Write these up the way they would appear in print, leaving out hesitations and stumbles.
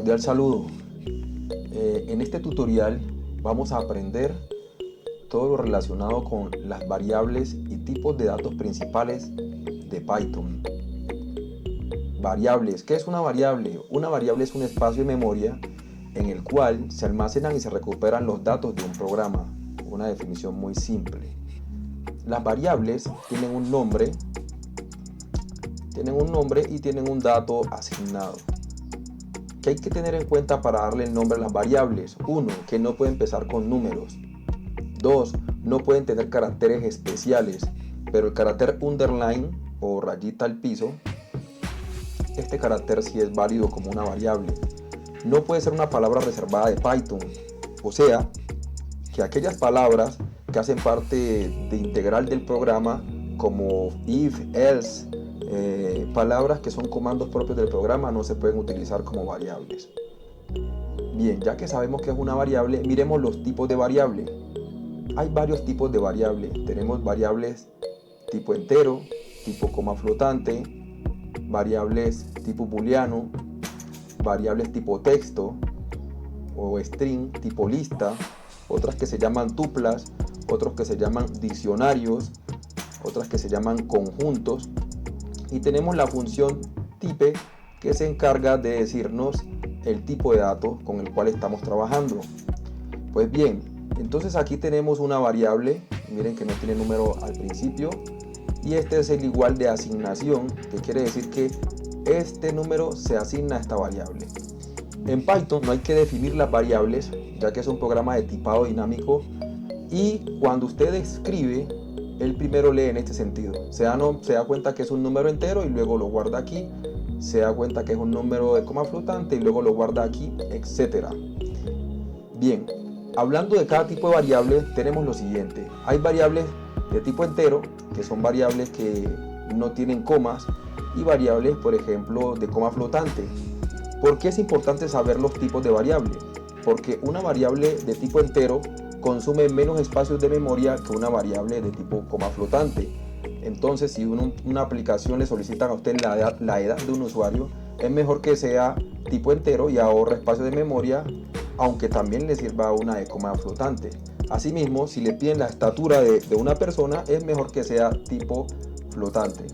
Cordial saludo. En este tutorial vamos a aprender todo lo relacionado con las variables y tipos de datos principales de Python. Variables. ¿Qué es una variable? Una variable es un espacio de memoria en el cual se almacenan y se recuperan los datos de un programa. Una definición muy simple. Las variables tienen un nombre y tienen un dato asignado. ¿Qué hay que tener en cuenta para darle el nombre a las variables? 1. Que no puede empezar con números. 2. No pueden tener caracteres especiales, pero el carácter underline o rayita al piso, este carácter sí es válido como una variable. No puede ser una palabra reservada de Python, o sea, que aquellas palabras que hacen parte de integral del programa, como if, else, palabras que son comandos propios del programa, no se pueden utilizar como variables. Bien, ya que sabemos que es una variable, miremos los tipos de variable. Hay varios tipos de variable. Tenemos variables tipo entero, tipo coma flotante, variables tipo booleano, variables tipo texto o string, tipo lista, otras que se llaman tuplas, otros que se llaman diccionarios, otras que se llaman conjuntos, y tenemos la función type que se encarga de decirnos el tipo de datos con el cual estamos trabajando. Pues bien, entonces aquí tenemos una variable, miren que no tiene número al principio, y este es el igual de asignación, que quiere decir que este número se asigna a esta variable. En Python no hay que definir las variables, ya que es un programa de tipado dinámico, y cuando usted escribe, él primero lee en este sentido. Se da cuenta que es un número entero y luego lo guarda aquí, se da cuenta que es un número de coma flotante y luego lo guarda aquí, etc. Bien, hablando de cada tipo de variable, tenemos lo siguiente. Hay variables de tipo entero, que son variables que no tienen comas, y variables, por ejemplo, de coma flotante. ¿Por qué es importante saber los tipos de variables? Porque una variable de tipo entero consume menos espacios de memoria que una variable de tipo coma flotante. Entonces, si una aplicación le solicita a usted la edad de un usuario, es mejor que sea tipo entero y ahorre espacio de memoria, aunque también le sirva una de coma flotante. Asimismo, si le piden la estatura de una persona, es mejor que sea tipo flotante.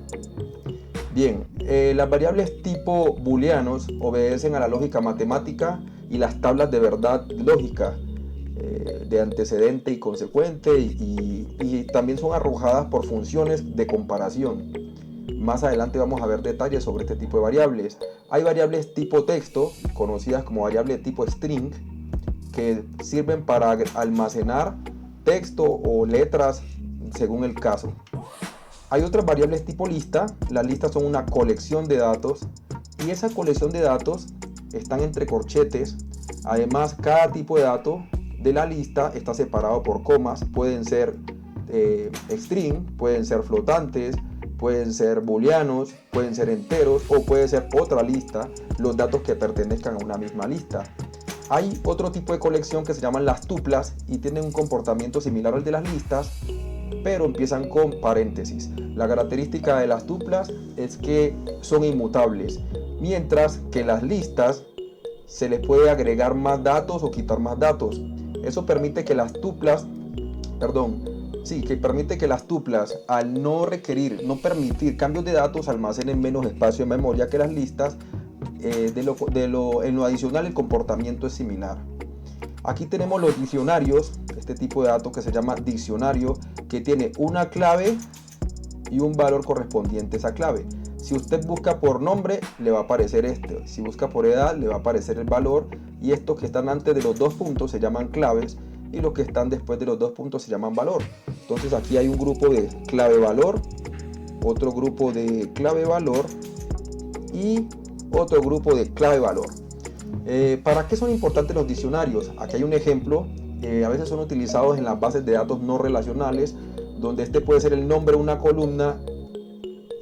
Bien, las variables tipo booleanos obedecen a la lógica matemática y las tablas de verdad lógica, de antecedente y consecuente, y también son arrojadas por funciones de comparación. Más adelante vamos a ver detalles sobre este tipo de variables. Hay variables tipo texto, conocidas como variables tipo string, que sirven para almacenar texto o letras según el caso. Hay otras variables tipo lista. Las listas son una colección de datos y esa colección de datos están entre corchetes. Además, cada tipo de dato de la lista está separado por comas. Pueden ser string, pueden ser flotantes, pueden ser booleanos, pueden ser enteros o puede ser otra lista, los datos que pertenezcan a una misma lista. Hay otro tipo de colección que se llaman las tuplas y tienen un comportamiento similar al de las listas, pero empiezan con paréntesis. La característica de las tuplas es que son inmutables, mientras que las listas se les puede agregar más datos o quitar más datos. Eso permite que las tuplas, al no permitir cambios de datos, almacenen menos espacio en memoria que las listas. En lo adicional, el comportamiento es similar. Aquí tenemos los diccionarios, este tipo de datos que se llama diccionario, que tiene una clave y un valor correspondiente a esa clave. Si usted busca por nombre, le va a aparecer este. Si busca por edad, le va a aparecer el valor. Y estos que están antes de los dos puntos se llaman claves, y los que están después de los dos puntos se llaman valor. Entonces aquí hay un grupo de clave valor, otro grupo de clave valor y otro grupo de clave valor. ¿Para qué son importantes los diccionarios? Aquí hay un ejemplo. A veces son utilizados en las bases de datos no relacionales, donde este puede ser el nombre de una columna,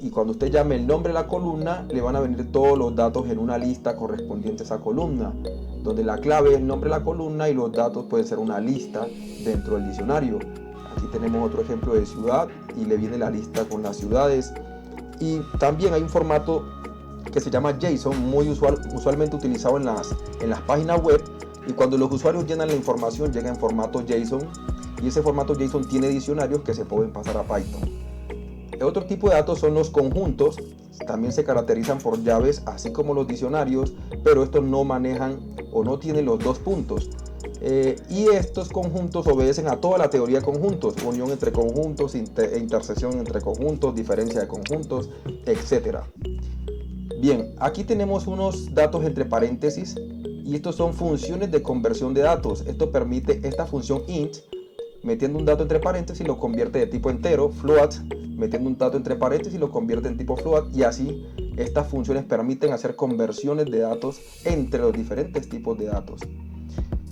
y cuando usted llame el nombre de la columna, le van a venir todos los datos en una lista correspondiente a esa columna, donde la clave es el nombre de la columna y los datos pueden ser una lista dentro del diccionario. Aquí tenemos otro ejemplo de ciudad y le viene la lista con las ciudades. Y también hay un formato que se llama JSON, muy usualmente utilizado en las páginas web, y cuando los usuarios llenan la información llega en formato JSON, y ese formato JSON tiene diccionarios que se pueden pasar a Python. Otro tipo de datos son los conjuntos, también se caracterizan por llaves así como los diccionarios, pero estos no manejan o no tienen los dos puntos. Y estos conjuntos obedecen a toda la teoría de conjuntos: unión entre conjuntos, intersección entre conjuntos, diferencia de conjuntos, etc. Bien, aquí tenemos unos datos entre paréntesis, y estos son funciones de conversión de datos. Esto permite esta función int, metiendo un dato entre paréntesis lo convierte de tipo entero, float, metiendo un dato entre paréntesis lo convierte en tipo float, y así estas funciones permiten hacer conversiones de datos entre los diferentes tipos de datos.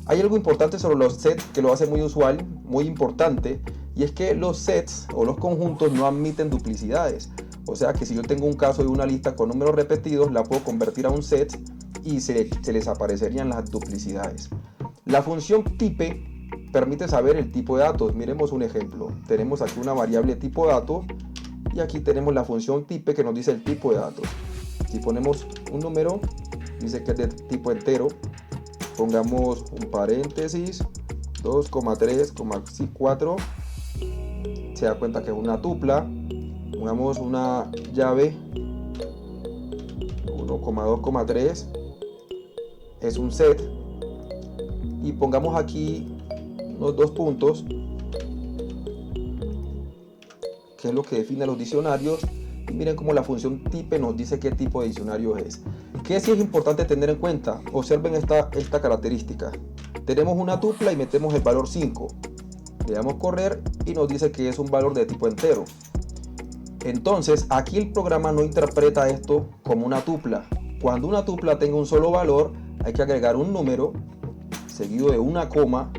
Hay algo importante sobre los sets que lo hace muy usual, muy importante, y es que los sets o los conjuntos no admiten duplicidades. O sea que si yo tengo un caso de una lista con números repetidos, la puedo convertir a un set y se les aparecerían las duplicidades. La función type permite saber el tipo de datos. Miremos un ejemplo. Tenemos aquí una variable tipo dato, y aquí tenemos la función type que nos dice el tipo de datos. Si ponemos un número, dice que es de tipo entero. Pongamos un paréntesis, 2,3,4, se da cuenta que es una tupla. Pongamos una llave, 1,2,3, es un set, y pongamos aquí unos dos puntos, que es lo que define los diccionarios, y miren cómo la función type nos dice qué tipo de diccionario es. ¿Qué sí es importante tener en cuenta? Observen esta característica. Tenemos una tupla y metemos el valor 5. Le damos correr y nos dice que es un valor de tipo entero. Entonces aquí el programa no interpreta esto como una tupla. Cuando una tupla tenga un solo valor, hay que agregar un número seguido de una coma,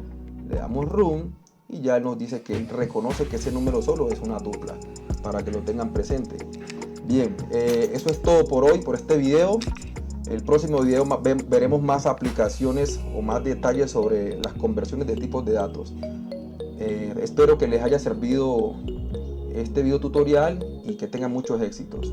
le damos run y ya nos dice que él reconoce que ese número solo es una tupla, para que lo tengan presente. Bien, eso es todo por hoy, por este video. El próximo video veremos más aplicaciones o más detalles sobre las conversiones de tipos de datos. Espero que les haya servido este video tutorial y que tengan muchos éxitos.